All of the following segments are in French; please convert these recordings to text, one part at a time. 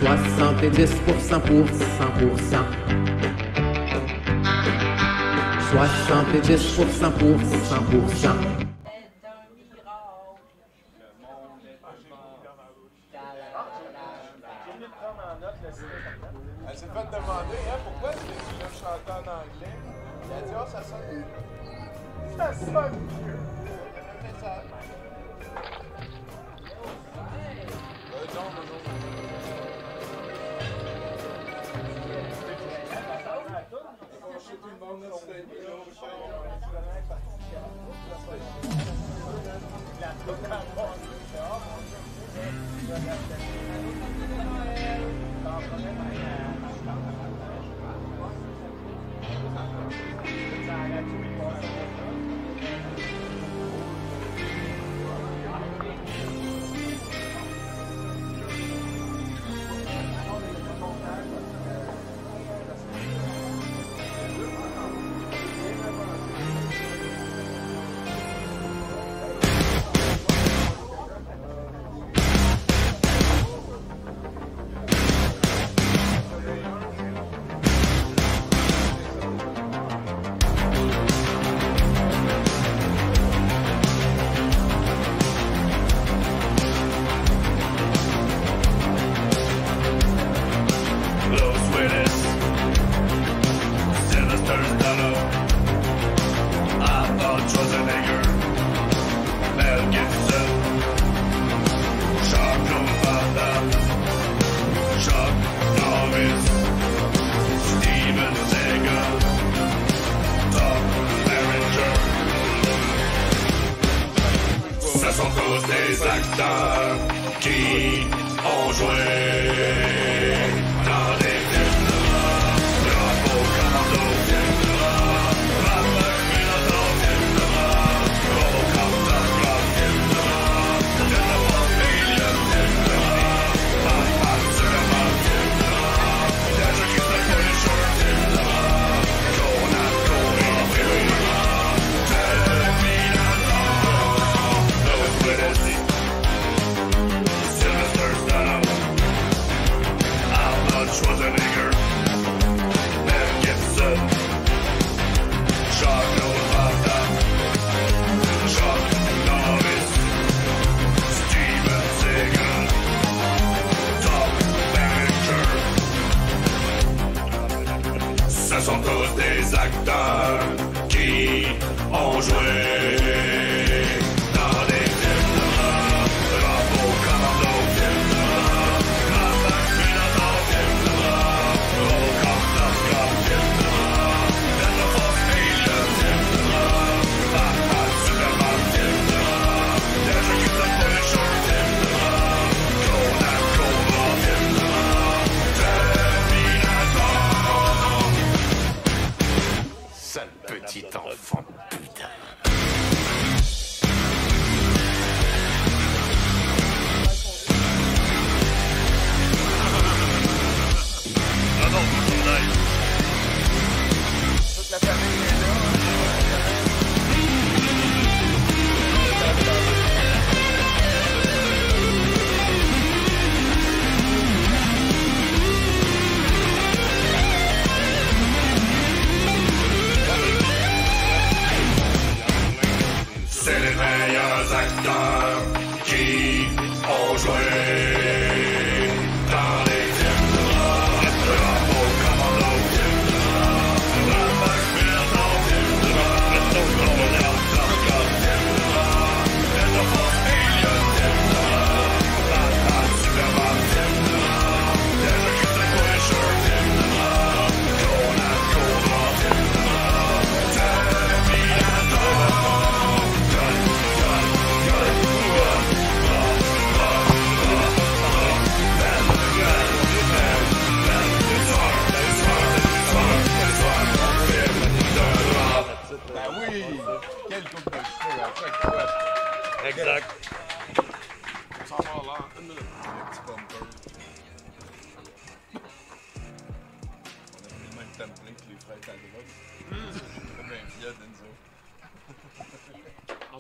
70% pour 100%. 70% pour 100%. Elle s'est fait demander, hein, pourquoi est-ce que tu l'as chanté en anglais? Elle a dit, oh, ça sonne mieux. Ça sonne mieux. Elle a fait ça. Non. Tout le monde dans ce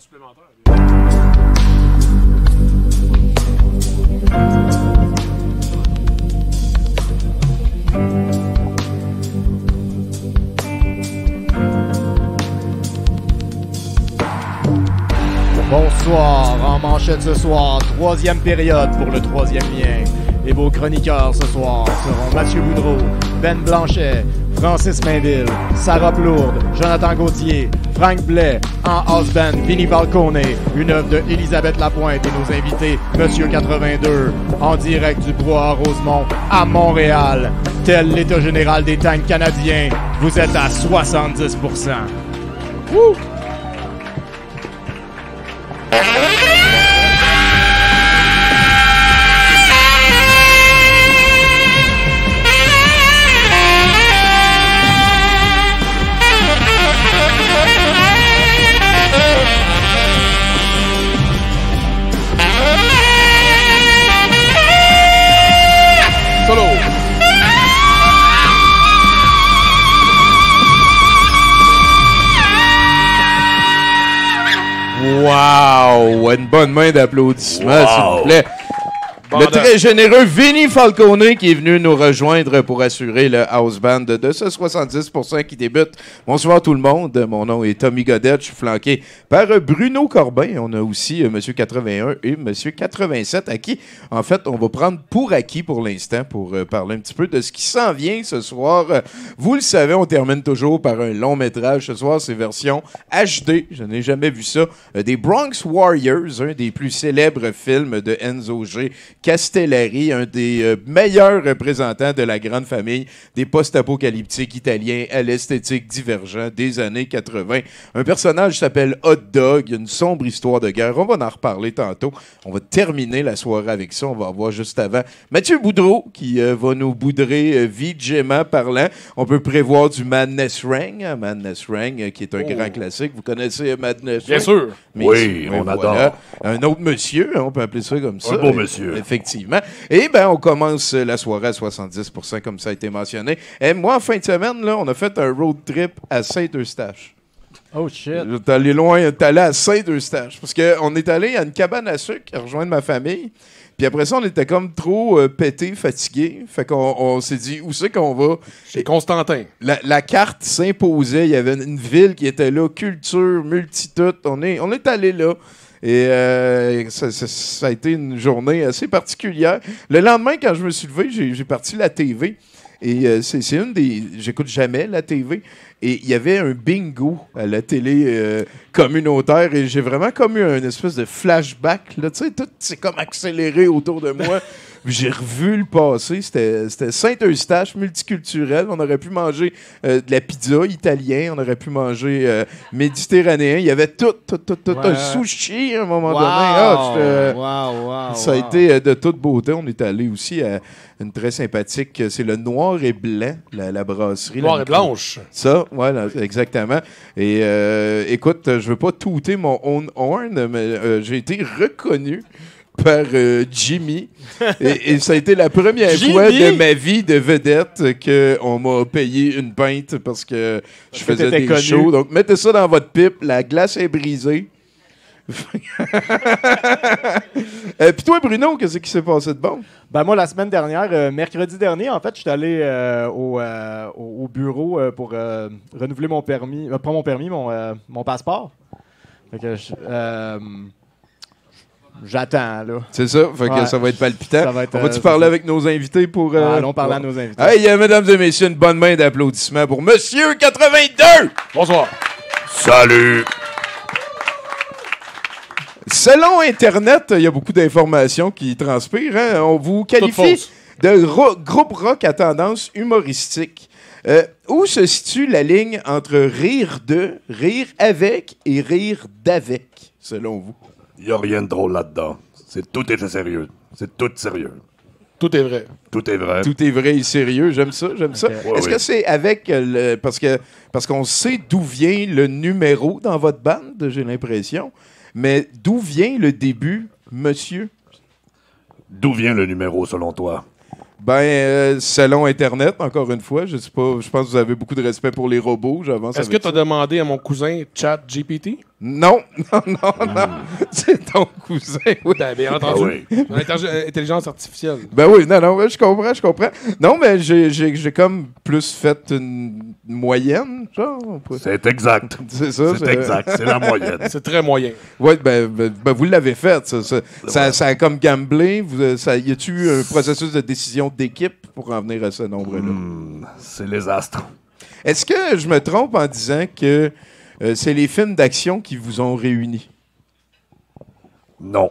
supplémentaire. manchettes ce soir, troisième période pour le troisième lien. Et vos chroniqueurs ce soir seront Mathieu Boudreau, Ben Blanchet, Francis Mainville, Sarah Plourde, Jonathan Gauthier, Frank Blais, en house band, Vinnie Falcone, une œuvre de Elisabeth Lapointe et nos invités, Monsieur 82, en direct du brouhaha Rosemont à Montréal. Tel l'état général des tanks canadiens, vous êtes à 70%. Wouh! Solo. Wow! Une bonne main d'applaudissements, s'il vous plaît. Le Bandant. très généreux Vinnie Falcone qui est venu nous rejoindre pour assurer le house band de ce 70% qui débute. Bonsoir tout le monde. Mon nom est Tommy Godet. Je suis flanqué par Bruno Corbin. On a aussi Monsieur 81 et Monsieur 87 à qui, en fait, on va prendre pour acquis pour l'instant pour parler un petit peu de ce qui s'en vient ce soir. Vous le savez, on termine toujours par un long métrage. Ce soir, c'est version HD. Je n'ai jamais vu ça. Des Bronx Warriors, un des plus célèbres films de Enzo G. Castellari, un des meilleurs représentants de la grande famille des post-apocalyptiques italiens à l'esthétique divergent des années 80. Un personnage s'appelle Hot Dog, une sombre histoire de guerre. On va en reparler tantôt. On va terminer la soirée avec ça. On va avoir juste avant Mathieu Boudreau qui va nous boudrer VJement parlant. On peut prévoir du Madness Ring, qui est un grand classique. Vous connaissez Madness Bien Ring? sûr. Mais Oui, mais on adore. Un autre monsieur, hein, on peut appeler ça comme ça. Un beau monsieur. Effectivement. Et bien, on commence la soirée à 70%, comme ça a été mentionné. Et moi, en fin de semaine, là, on a fait un road trip à Saint-Eustache. Oh shit. T'es allé loin, t'es allé à Saint-Eustache. Parce qu'on est allé à une cabane à sucre à rejoindre ma famille. Puis après ça, on était comme trop pété, fatigué. Fait qu'on s'est dit, où c'est qu'on va? Chez Constantin. La carte s'imposait. Il y avait une ville qui était là, culture, multitude. On est allé là. Et ça a été une journée assez particulière. Le lendemain, quand je me suis levé, j'ai parti la TV. Et c'est une des... J'écoute jamais la TV. Et il y avait un bingo à la télé communautaire. Et j'ai vraiment comme eu un espèce de flashback. Là, tu sais, tout s'est comme accéléré autour de moi. J'ai revu le passé. C'était Saint-Eustache, multiculturel. On aurait pu manger de la pizza italien. On aurait pu manger méditerranéen. Il y avait tout un sushi à un moment donné. Ça a été de toute beauté. On est allé aussi à une très sympathique. C'est le Noir et Blanc, la brasserie. Noir et blanche. Ça, voilà, exactement. Et écoute, je veux pas touter mon own horn, mais j'ai été reconnu par Jimmy. et ça a été la première fois de ma vie de vedette qu'on m'a payé une pinte parce que je faisais des connu. shows. Donc, mettez ça dans votre pipe. La glace est brisée. Puis toi, Bruno, qu'est-ce qui s'est passé de bon? Ben moi, la semaine dernière, mercredi dernier, en fait, je suis allé au bureau pour renouveler mon permis, pas mon permis, mon passeport. Fait que j'attends, là. C'est ça, fait que Ouais. ça va être palpitant. Ça va être, On va-tu c'est parler ça. avec nos invités pour... Allons parler à nos invités. Hey, mesdames et messieurs, une bonne main d'applaudissements pour Monsieur 82! Bonsoir. Salut! Selon Internet, il y a beaucoup d'informations qui transpirent. Hein? On vous qualifie fausses. de groupe rock à tendance humoristique. Où se situe la ligne entre rire de, rire avec et rire d'avec, selon vous? Il n'y a rien de drôle là-dedans. Tout est sérieux. C'est tout sérieux. Tout est vrai. Tout est vrai. Tout est vrai et sérieux, j'aime ça. Ouais, Est-ce ouais. que c'est avec parce qu'on sait d'où vient le numéro dans votre bande, j'ai l'impression, mais d'où vient le début, monsieur? D'où vient le numéro, selon toi? Ben, selon Internet, encore une fois, je sais pas, je pense que vous avez beaucoup de respect pour les robots, j'avance Est-ce que avec tu as ça. demandé à mon cousin ChatGPT? Non. C'est ton cousin. Oui. Ben, bien entendu. Ah oui. Intelligence artificielle. Ben oui, non, je comprends. Non, mais j'ai comme plus fait une moyenne, genre. C'est exact. C'est ça. C'est exact. C'est la moyenne. C'est très moyen. Oui, ben, vous l'avez fait, ça a comme gamblé. Y a-tu un processus de décision d'équipe pour en venir à ce nombre-là? C'est les astres. Est-ce que je me trompe en disant que c'est les films d'action qui vous ont réunis? Non.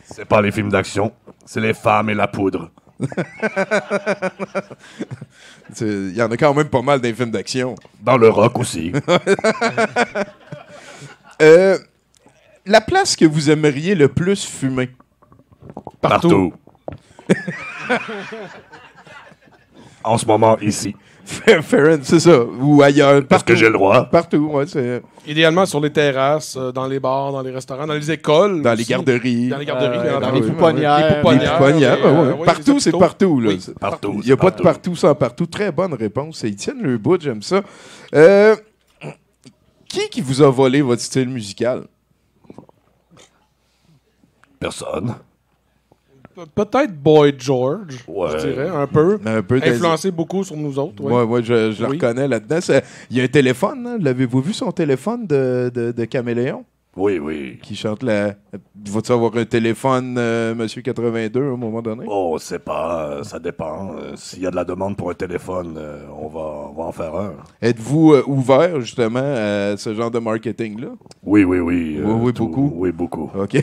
C'est pas les films d'action. C'est les femmes et la poudre. Il y en a quand même pas mal des films d'action. Dans le rock aussi. La place que vous aimeriez le plus fumer? Partout. En ce moment, ici. Farron, c'est ça. Ou ailleurs. Parce que j'ai le droit. Partout, ouais. C'est Idéalement sur les terrasses, dans les bars, dans les restaurants, dans les écoles. dans les aussi. garderies. Dans les garderies, bien dans entendu. les pouponnières. Les pouponnières. Oui, Partout, les c'est hôpitaux. partout. Là. Oui, Partout. Il n'y a pas de partout sans partout. Très bonne réponse. Ils tiennent le bout, j'aime ça. Qui vous a volé votre style musical? Personne. Peut-être Boy George, Ouais. je dirais, un peu. Un peu Influencé beaucoup sur nous autres. Ouais. Ouais, je le Oui. reconnais là-dedans. Il y a un téléphone, hein? L'avez-vous vu son téléphone de Caméléon? Oui, oui. Qui chante la. Va-tu avoir un téléphone, Monsieur 82, à un moment donné? Oh, c'est pas. Ça dépend. S'il y a de la demande pour un téléphone, on va en faire un. Êtes-vous ouvert, justement, à ce genre de marketing-là? Oui. Oui, beaucoup. Oui, beaucoup. OK.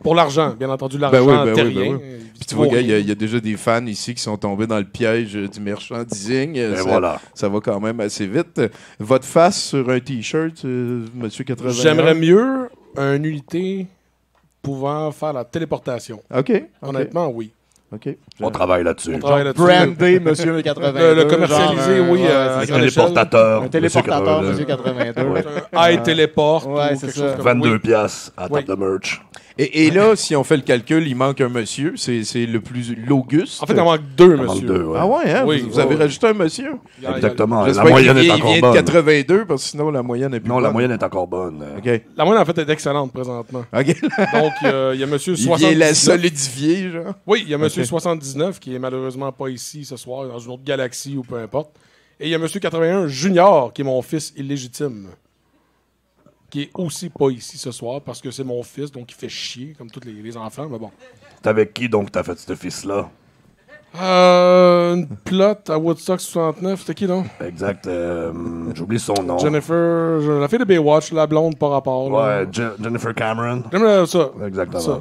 Pour l'argent, bien entendu, l'argent terrien. Puis tu vois, gars, il y a déjà des fans ici qui sont tombés dans le piège du merchandising. Voilà. Ça va quand même assez vite. Votre face sur un T-shirt, Monsieur 81? J'aimerais mieux une unité pouvant faire la téléportation. OK. Honnêtement, oui. OK. On travaille là-dessus. On travaille là-dessus. Brandé, monsieur 82. Le commercialiser, genre, oui, ouais, à c'est grande ça. Téléportateur. Un téléportateur, monsieur 82. 82. Ouais. Un high téléporte. Ouais, ou c'est quelque ça. chose comme 22 oui. piastres à Oui. table de merch. Et là, si on fait le calcul, il manque un monsieur. C'est le plus l'Auguste. En fait, il en manque deux, On manque monsieur. deux, ouais. Ah ouais, hein? Oui, vous avez ouais. rajouté un monsieur? Exactement. J'espère La moyenne qu'il est vient encore de bonne. 82, parce que sinon, la moyenne est plus Non, bonne. la moyenne est encore bonne. OK. La moyenne, en fait, est excellente présentement. OK. Donc, il y a monsieur Il vient la 79. solidifier, genre. Oui, il y a monsieur Ok. 79 qui est malheureusement pas ici ce soir, dans une autre galaxie ou peu importe. Et il y a monsieur 81 Junior qui est mon fils illégitime. Qui est aussi pas ici ce soir parce que c'est mon fils, donc il fait chier comme tous les enfants, mais bon. T'es avec qui donc t'as fait ce fils-là? Une plot à Woodstock 69, c'était qui donc? Exact. J'oublie son nom. Jennifer, la fille de Baywatch, la blonde par rapport. là. Ouais, Jennifer Cameron. J'aime ça. Exactement. Ça.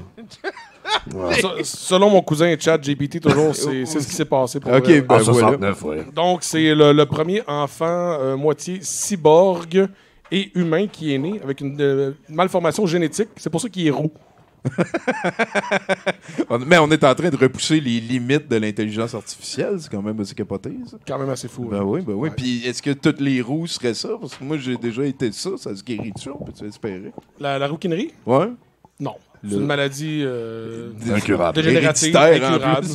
Ouais. Selon mon cousin Chad GPT, toujours, c'est ce qui s'est passé pour Ok, vrai. ben En voilà. 69, oui. Donc, c'est le premier enfant moitié cyborg et humain qui est né avec une malformation génétique. C'est pour ça qu'il est roux. Mais on est en train de repousser les limites de l'intelligence artificielle. C'est quand même assez capoté, ça. Quand même assez fou. Ben hein. oui, ben oui. Ouais. Puis est-ce que toutes les roues seraient ça? Parce que moi, j'ai déjà été ça. Ça se guérit-tu? On peut-tu espérer? La rouquinerie? Ouais. Non. C'est Le- une maladie Incurable. dégénérative, Héréditaire, en incurable.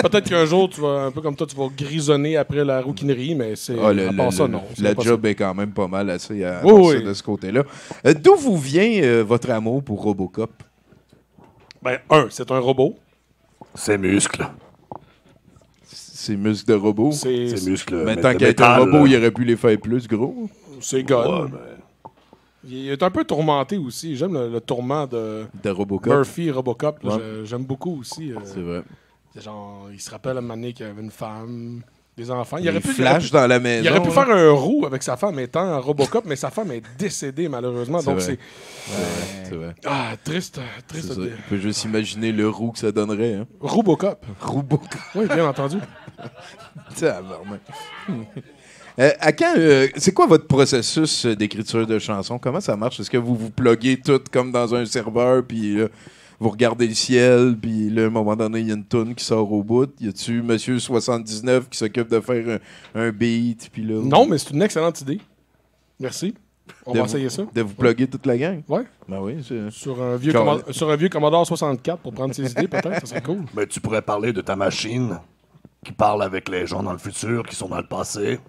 Peut-être qu'un jour, tu vas, un peu comme toi, tu vas grisonner après la rouquinerie, mais c'est Ah, à part ça, non. c'est la pas job est quand même pas mal assez à Oui, avancer oui. de ce côté-là. D'où vous vient votre amour pour Robocop? ça. C'est un robot. Ses muscles. Ses muscles de robot? Ses muscles. Mais de tant qu'à être un métal, robot, là. il aurait pu les faire plus gros. C'est gun. Ouais, ben, Il est un peu tourmenté aussi. J'aime le tourment de De Robocop. Murphy et Robocop. là. Ouais. J'aime beaucoup aussi. C'est vrai. C'est genre, il se rappelle à un moment donné qu'il y avait une femme, des enfants. Il flash dans la maison. Il aurait pu là. faire un roux avec sa femme étant un Robocop, mais sa femme est décédée malheureusement. C'est Donc vrai. c'est C'est vrai. triste. C'est ça. Il peut juste imaginer le roux que ça donnerait. Hein. Robocop. Robocop. Oui, bien entendu. Tabarnak. À quand, c'est quoi votre processus d'écriture de chansons? Comment ça marche? Est-ce que vous vous pluguez tout comme dans un serveur, puis vous regardez le ciel, puis là, à un moment donné, il y a une toune qui sort au bout? Y a-tu Monsieur 79 qui s'occupe de faire un beat, puis là... Non, mais c'est une excellente idée. Merci. On de va vous- essayer ça. De vous plugger toute la gang? Ouais. Ben oui, c'est... Sur un vieux, Genre- sur un vieux Commodore 64 pour prendre ses idées, peut-être. Ça serait cool. ben, tu pourrais parler de ta machine qui parle avec les gens dans le futur, qui sont dans le passé.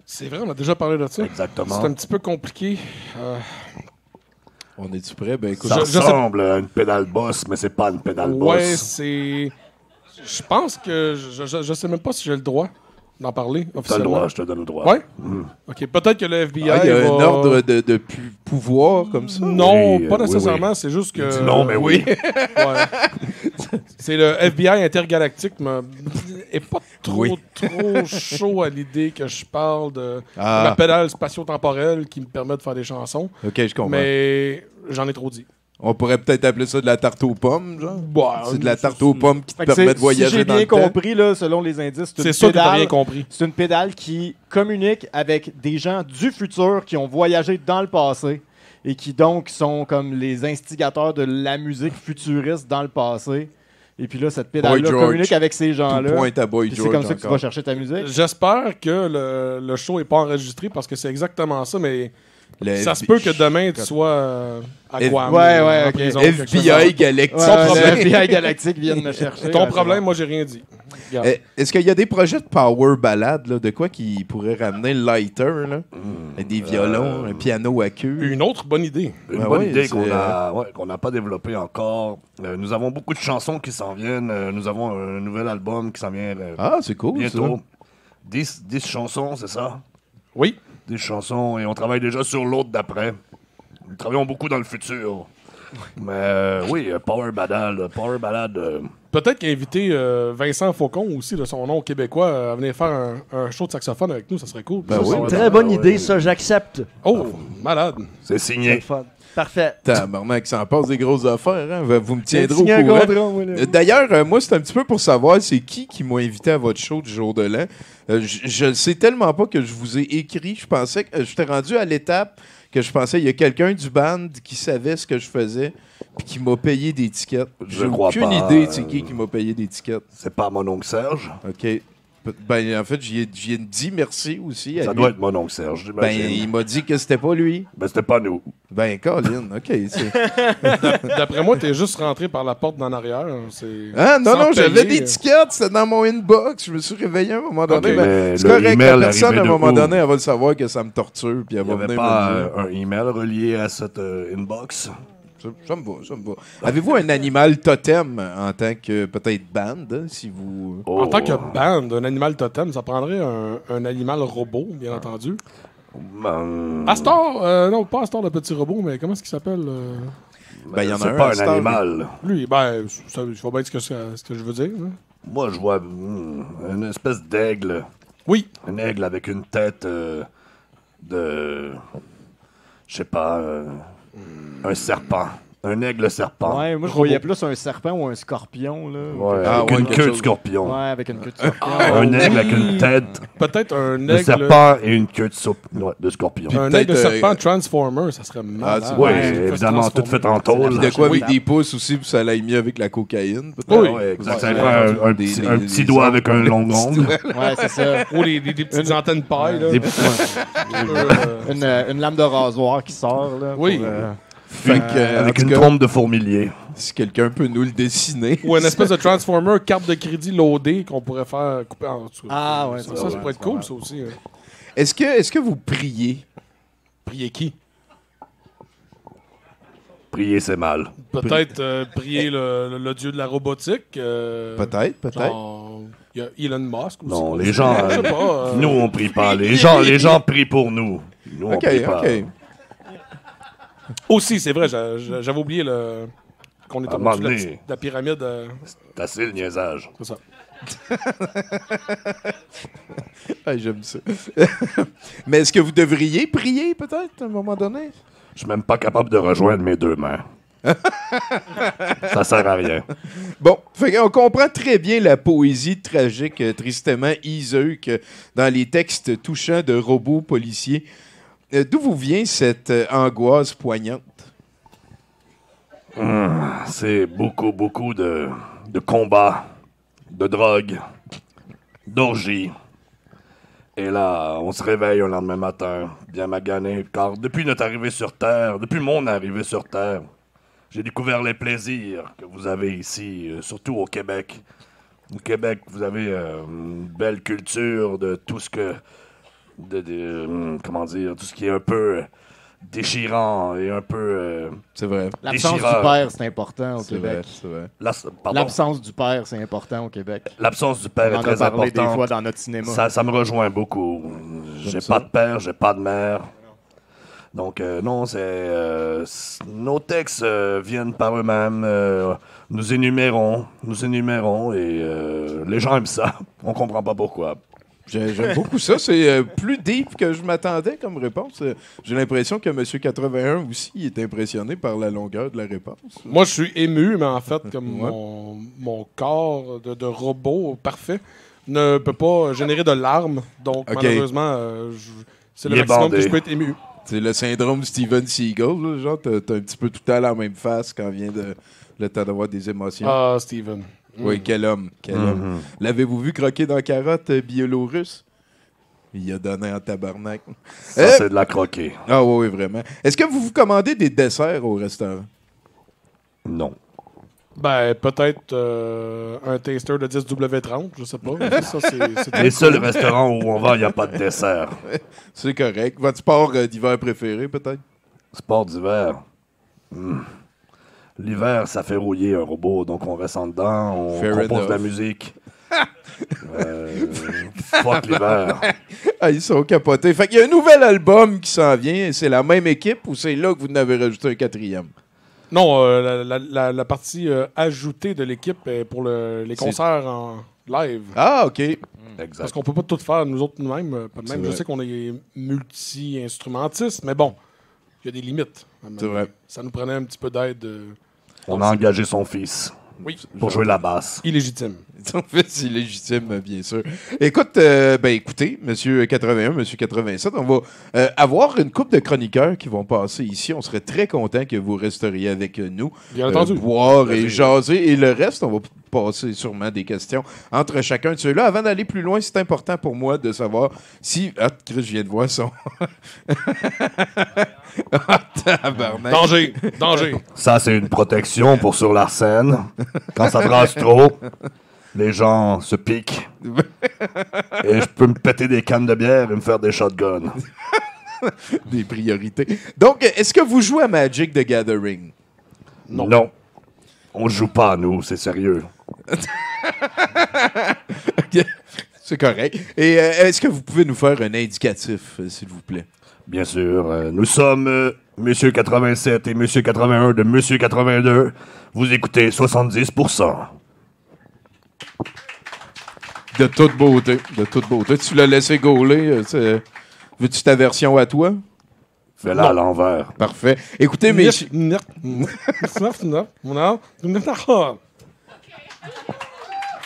C'est vrai, on a déjà parlé de ça. Exactement. C'est un petit peu compliqué. On est-tu prêt? Ben écoute, Ça je sais- ressemble à une pédale boss, mais c'est pas une pédale Ouais, boss. c'est. Je pense que. Je sais même pas si j'ai le droit d'en parler T'as le officiellement. droit, je te donne le droit. Ouais? Ok, peut-être que le FBI. il y a un va- ordre de pouvoir comme ça. Non, Oui, pas oui, nécessairement, c'est juste que. Dis non, mais oui. Ouais. C'est le FBI intergalactique, mais est pas trop chaud à l'idée que je parle de Ah. ma pédale spatio-temporelle qui me permet de faire des chansons. Ok, je comprends. Mais j'en ai trop dit. On pourrait peut-être appeler ça de la tarte aux pommes, genre. Ouais, C'est de la tarte aux pommes qui te Fait que permet de voyager si j'ai dans le bien temps. compris, là, selon les indices, C'est sûr que t'as rien compris. c'est une pédale qui communique avec des gens du futur qui ont voyagé dans le passé et qui donc sont comme les instigateurs de la musique futuriste dans le passé. Et puis là, cette pédale-là Boy George. communique avec ces Tout gens-là. pointe à Boy Puis c'est George comme ça que tu encore. vas chercher ta musique. J'espère que le show est pas enregistré parce que c'est exactement ça, mais Le ça se peut que demain tu sois à Guam. Ouais, ouais, en ok. prison, quelque chose comme FBI galactique. Son problème. Le FBI Galactique vient de me chercher. ça. Ton Ouais, problème, moi j'ai rien dit. Regarde. Est-ce qu'il y a des projets de power ballade, là, de quoi qui pourrait ramener le lighter, là? Des violons, un piano à queue? Une autre bonne idée. Une Ouais, bonne ouais, idée c'est, qu'on n'a pas développée encore. Nous avons beaucoup de chansons qui s'en viennent. Nous avons un nouvel album qui s'en vient Ah, c'est cool, bientôt. 10 chansons, c'est ça? Oui. 10 chansons et on travaille déjà sur l'autre d'après. Nous travaillons beaucoup dans le futur. Mais oui, Power Ballade. Power Ballade. Peut-être qu'inviter Vincent Faucon aussi, de son nom québécois, à venir faire un show de saxophone avec nous, ça serait cool. Ben oui. Très bonne ouais. idée, ça, j'accepte. Oh, malade. C'est C'est signé. le fun. Parfait. Tabarnak, ça en passe des grosses affaires, hein? Vous me tiendrez Signer au un courant. contrat, moi, là. D'ailleurs, moi, c'est un petit peu pour savoir c'est qui m'a invité à votre show du jour de l'an. Je le sais tellement pas que je vous ai écrit. Je pensais que j'étais rendu à l'étape que je pensais il y a quelqu'un du band qui savait ce que je faisais puis qui m'a payé des tickets. Je J'ai crois aucune pas, idée de c'est qui m'a payé des tickets. C'est pas mon oncle Serge. OK. Ben, en fait, j'y ai dit merci aussi. À Ça lui. doit être mon oncle Serge, Ben, j'imagine. il m'a dit que c'était pas lui. Ben, c'était pas nous. Ben, Colin, OK. c'est- D'après moi, t'es juste rentré par la porte d'en arrière. Ah, non, Sans non, j'avais payer. des tickets, c'était dans mon inbox. Je me suis réveillé à un moment donné. Ok, Ben, mais c'est le correct, email la personne, à arrivait un de moment où? donné, elle va le savoir que ça me torture, puis elle Il n'y va avait venir pas me le dire. un email relié à cette inbox. Ça me va, ça me va. Avez-vous un animal totem en tant que peut-être band, hein, si vous... En tant que band, un animal totem, ça prendrait un animal robot, bien entendu. Astor, non, pas Astor le petit robot, mais comment est-ce qu'il s'appelle Ben, il y en a c'est un, pas un Astor, animal. Lui, ben, je vois bien ce que je veux dire. Hein. Moi, je vois une espèce d'aigle. Oui, Un aigle avec une tête de... Je sais pas, un serpent. Un aigle serpent. Ouais, moi je voyais plus un serpent ou un scorpion. Là. Ouais, Ah, avec ouais, une quelque queue de chose. scorpion. Ouais, avec une queue de scorpion. Un aigle avec une tête peut-être un de aigle. serpent et une queue de soupe de scorpion. Un peut-être, aigle serpent Transformer, ça serait malade. c'est Oui, Ouais, évidemment, tout fait en Puis tôle. de quoi avec Table. des pouces aussi, puis ça l'aille mieux avec la cocaïne, peut-être? Oui. Ouais, exact. Ça Ouais. prend un Des- petit, des- un des- petit des doigt ongles. avec un long ongle. Ouais, c'est ça. Ou des petites antennes paille. Là. Des- Une lame de rasoir qui sort. Là, Oui. pour, Fait que, Avec en tout une cas, trompe de fourmilier. si quelqu'un peut nous le dessiner. Ou une espèce de Transformer carte de crédit loadée qu'on pourrait faire couper en dessous. Ah, ouais, ça, ça, ça ouais, pourrait être c'est cool, pas ça aussi. hein. Est-ce que vous priez? Prier qui Prier, c'est mal. Peut-être prier le dieu de la robotique. Peut-être. Genre, il y a Elon Musk aussi. Non, les gens... Je sais pas. Nous, on prie pas. Les gens prient pour nous. Nous, on OK, prie pas. OK. Aussi, c'est vrai, j'avais oublié qu'on est À un au-dessus moment de la, donné. de la pyramide. C'est assez le niaisage. C'est ça. Ah, j'aime ça. Mais est-ce que vous devriez prier, peut-être, à un moment donné? Je suis même pas capable de rejoindre mes deux mains. Ça sert à rien. Bon, on comprend très bien la poésie tragique, tristement iseuk dans les textes touchants de robots policiers. D'où vous vient cette angoisse poignante? C'est beaucoup de combats, de drogue, d'orgies. Et là, on se réveille un lendemain matin, bien magané, car depuis notre arrivée sur Terre, depuis mon arrivée sur Terre, j'ai découvert les plaisirs que vous avez ici, surtout au Québec. Au Québec, vous avez une belle culture de tout ce que... comment dire, tout ce qui est un peu déchirant et un peu... C'est vrai. L'absence du déchireur. père, c'est important au C'est Québec. vrai, c'est vrai. Pardon? L'absence du père, c'est important au Québec. L'absence du père On est en a très parlé des fois importante. dans notre cinéma. Ça me rejoint beaucoup. J'ai ça. pas de père, j'ai pas de mère. Donc, non, nos textes viennent par eux-mêmes. Nous énumérons et les gens aiment ça. On comprend pas pourquoi. J'aime beaucoup ça. C'est plus deep que je m'attendais comme réponse. J'ai l'impression que M. 81 aussi est impressionné par la longueur de la réponse. Moi, je suis ému, mais en fait, comme Ouais. mon corps de robot parfait ne peut pas générer de larmes. Donc, Ok. malheureusement, c'est le Il est maximum bandé. que je peux être ému. C'est le syndrome Steven Seagal. Là, genre, t'as un petit peu tout le temps la même face quand vient le temps d'avoir des émotions. Ah, Steven. Oui, quel homme. Quel homme. L'avez-vous vu croquer dans la carotte biélorusse? Il a donné en tabarnak. Ça, c'est de la croquer. Ah oui, vraiment. Est-ce que vous vous commandez des desserts au restaurant? Non. Ben, peut-être un taster de 10W30, je sais pas. Ça, c'est Les seuls restaurants où on va, il n'y a pas de dessert. C'est correct. Votre sport d'hiver préféré, peut-être? Sport d'hiver. L'hiver, ça fait rouiller un robot, donc on reste en dedans, on Fair compose enough. de la musique. Fuck l'hiver. Ah, ils sont capotés. Fait qu'il y a un nouvel album qui s'en vient. C'est la même équipe ou c'est là que vous en avez rajouté un quatrième? Non, la partie ajoutée de l'équipe est pour les concerts en live. Ah, OK. Exact. Parce qu'on peut pas tout faire nous autres nous-mêmes. C'est Même je vrai. sais qu'on est multi-instrumentistes, mais bon, il y a des limites. C'est vrai. Ça nous prenait un petit peu d'aide On a engagé son fils oui, pour jouer la basse. illégitime. En fait, c'est légitime, bien sûr. Écoute, écoutez, Monsieur 81, Monsieur 87, on va avoir une couple de chroniqueurs qui vont passer ici. On serait très content que vous resteriez avec nous. Bien entendu. Boire et Plaisir. jaser. Et le reste, on va passer sûrement des questions entre chacun de ceux-là. Avant d'aller plus loin, c'est important pour moi de savoir si... Ah, Chris, je viens de voir son... Ah, tabarnak. Danger! Danger! Ça, c'est une protection pour sur la scène. Quand ça brasse trop, les gens se piquent. Et je peux me péter des cannes de bière et me faire des shotguns. Des priorités. Donc, est-ce que vous jouez à Magic the Gathering? Non. On joue pas à nous, c'est sérieux. Ok. C'est correct. Et est-ce que vous pouvez nous faire un indicatif, s'il vous plaît? Bien sûr, nous sommes Monsieur 87 et Monsieur 81 de Monsieur 82. Vous écoutez 70%. De toute beauté. De toute beauté. Tu l'as laissé gauler. Veux-tu ta version à toi? Fais-la à l'envers. Parfait. Écoutez, mes...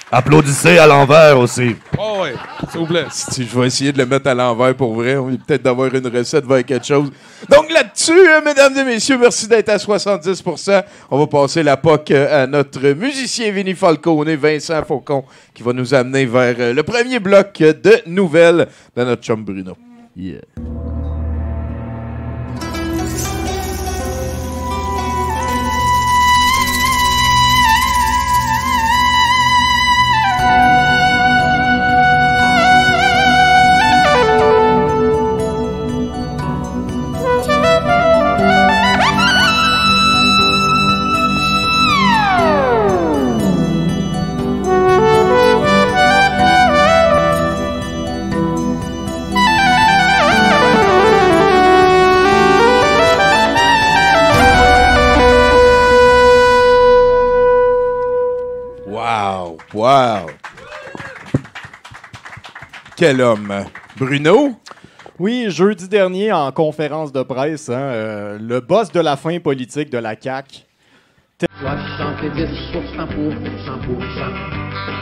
Applaudissez à l'envers aussi. Oh ouais, s'il vous plaît. Si je vais essayer de le mettre à l'envers pour vrai. On va peut-être d'avoir une recette vers quelque chose. Donc là-dessus, mesdames et messieurs, merci d'être à 70%. On va passer la POC à notre musicien Vinny Falcone, Vincent Faucon, qui va nous amener vers le premier bloc de nouvelles de notre chum Bruno. Yeah. Wow! Wow! Quel homme! Bruno? Oui, jeudi dernier, en conférence de presse, le boss de la fin politique de la CAQ, 70% pour 100%.